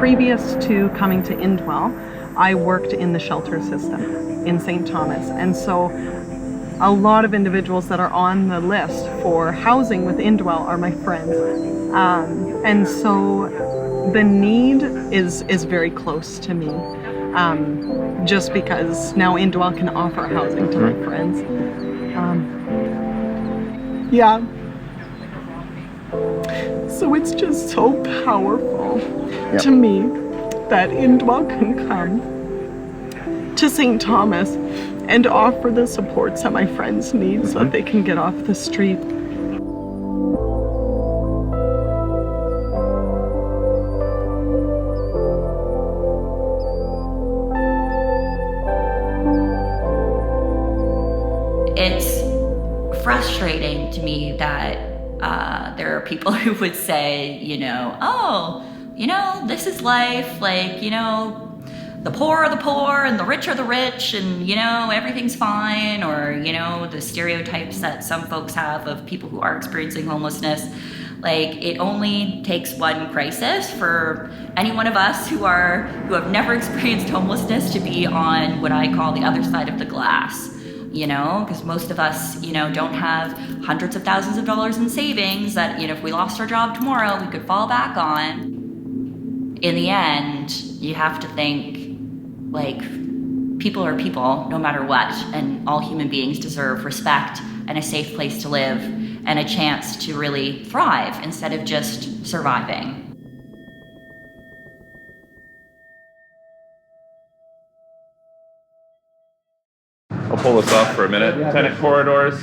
previous to coming to Indwell, I worked in the shelter system in St. Thomas. And so a lot of individuals that are on the list for housing with Indwell are my friends. And so the need is very close to me, just because now Indwell can offer housing to my friends. Yeah. So it's just so powerful to me that Indwell can come to St. Thomas and offer the supports that my friends need so that they can get off the street. It's frustrating to me that there are people who would say, this is life, the poor are the poor and the rich are the rich and, everything's fine, or, the stereotypes that some folks have of people who are experiencing homelessness. It only takes one crisis for any one of us who have never experienced homelessness to be on what I call the other side of the glass. Because most of us, don't have hundreds of thousands of dollars in savings that, if we lost our job tomorrow, we could fall back on. In the end, you have to think, people are people no matter what, and all human beings deserve respect and a safe place to live and a chance to really thrive instead of just surviving. I'll pull this off for a minute. Tenant corridors.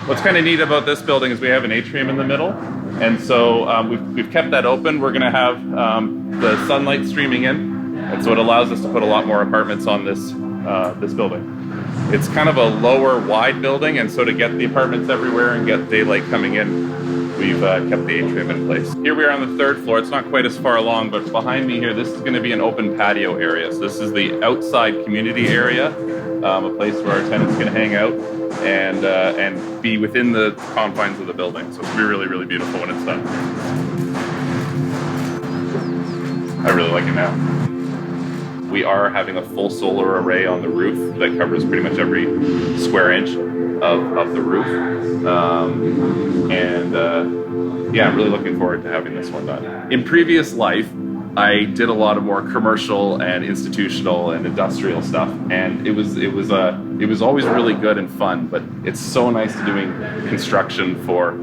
What's kind of neat about this building is we have an atrium in the middle, and so we've kept that open. We're going to have the sunlight streaming in, and so it allows us to put a lot more apartments on this building. It's kind of a lower, wide building, and so to get the apartments everywhere and get daylight coming in, we've kept the atrium in place. Here we are on the 3rd floor. It's not quite as far along, but behind me here, this is going to be an open patio area. So this is the outside community area, a place where our tenants can hang out and be within the confines of the building. So it's really, really beautiful when it's done. I really like it now. We are having a full solar array on the roof that covers pretty much every square inch of the roof. I'm really looking forward to having this one done. In previous life, I did a lot of more commercial and institutional and industrial stuff, and it was always really good and fun, but it's so nice to doing construction for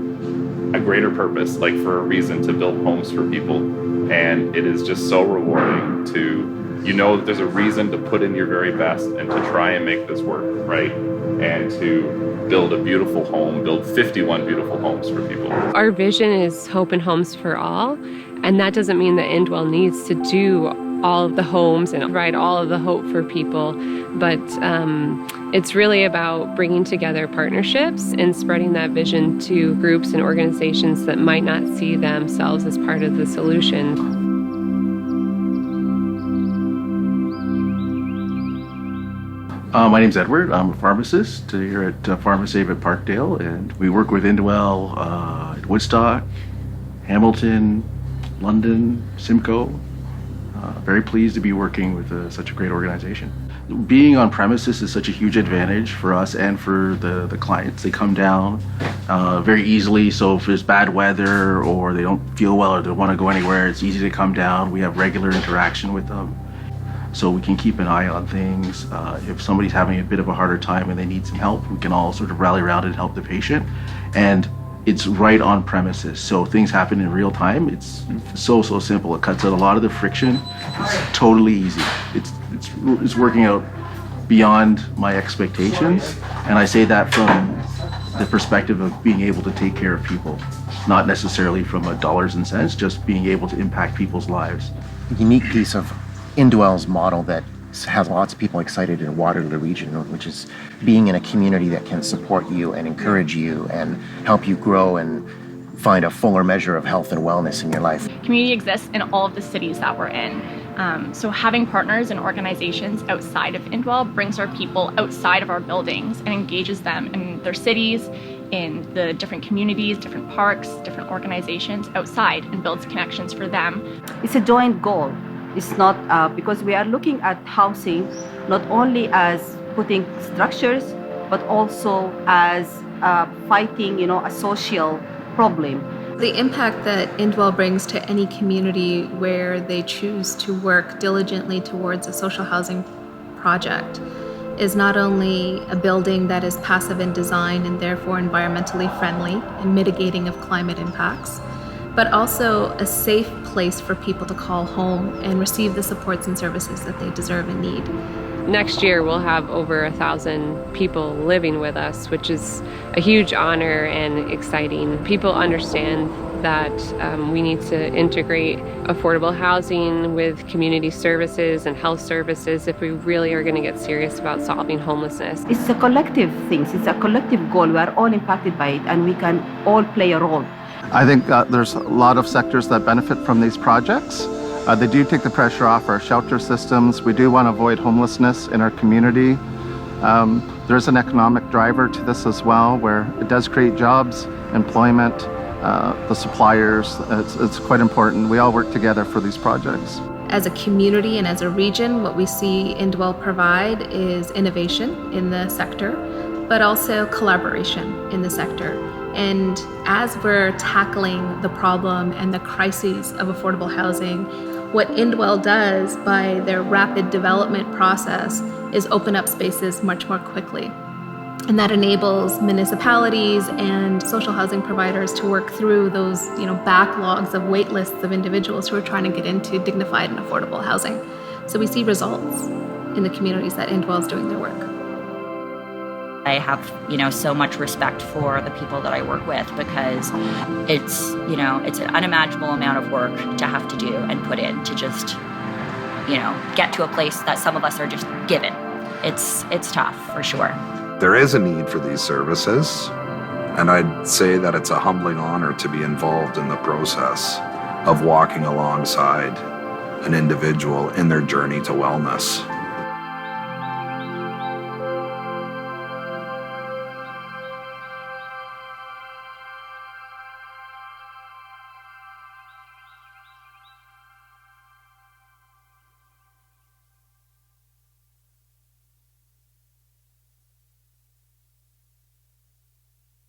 a greater purpose, for a reason to build homes for people. And it is just so rewarding to that there's a reason to put in your very best and to try and make this work, right? And to build a beautiful home, build 51 beautiful homes for people. Our vision is hope and homes for all, and that doesn't mean that Indwell needs to do all of the homes and provide all of the hope for people, but it's really about bringing together partnerships and spreading that vision to groups and organizations that might not see themselves as part of the solution. My name's Edward. I'm a pharmacist here at PharmaSave at Parkdale, and we work with Indwell at Woodstock, Hamilton, London, Simcoe. Very pleased to be working with such a great organization. Being on premises is such a huge advantage for us and for the clients. They come down very easily, so if there's bad weather or they don't feel well or they want to go anywhere, it's easy to come down. We have regular interaction with them, so we can keep an eye on things. If somebody's having a bit of a harder time and they need some help, we can all sort of rally around and help the patient. And it's right on premises, so things happen in real time. It's so simple. It cuts out a lot of the friction. It's totally easy. It's working out beyond my expectations, and I say that from the perspective of being able to take care of people, not necessarily from a dollars and cents, just being able to impact people's lives. A unique piece of Indwell's model that has lots of people excited in Waterloo region, which is being in a community that can support you and encourage you and help you grow and find a fuller measure of health and wellness in your life. Community exists in all of the cities that we're in. So having partners and organizations outside of Indwell brings our people outside of our buildings and engages them in their cities, in the different communities, different parks, different organizations outside, and builds connections for them. It's a joint goal. It's not because we are looking at housing not only as putting structures, but also as fighting, a social problem. The impact that Indwell brings to any community where they choose to work diligently towards a social housing project is not only a building that is passive in design and therefore environmentally friendly and mitigating of climate impacts, but also a safe place for people to call home and receive the supports and services that they deserve and need. Next year, we'll have over 1,000 people living with us, which is a huge honor and exciting. People understand that we need to integrate affordable housing with community services and health services if we really are going to get serious about solving homelessness. It's a collective thing. It's a collective goal. We are all impacted by it, and we can all play a role. I think there's a lot of sectors that benefit from these projects. They do take the pressure off our shelter systems. We do want to avoid homelessness in our community. There's an economic driver to this as well, where it does create jobs, employment, the suppliers. It's quite important. We all work together for these projects. As a community and as a region, what we see Indwell provide is innovation in the sector, but also collaboration in the sector. And as we're tackling the problem and the crises of affordable housing, what Indwell does by their rapid development process is open up spaces much more quickly. And that enables municipalities and social housing providers to work through those, backlogs of wait lists of individuals who are trying to get into dignified and affordable housing. So we see results in the communities that Indwell is doing their work. I have, so much respect for the people that I work with because it's an unimaginable amount of work to have to do and put in to just, get to a place that some of us are just given. It's tough for sure. There is a need for these services, and I'd say that it's a humbling honor to be involved in the process of walking alongside an individual in their journey to wellness.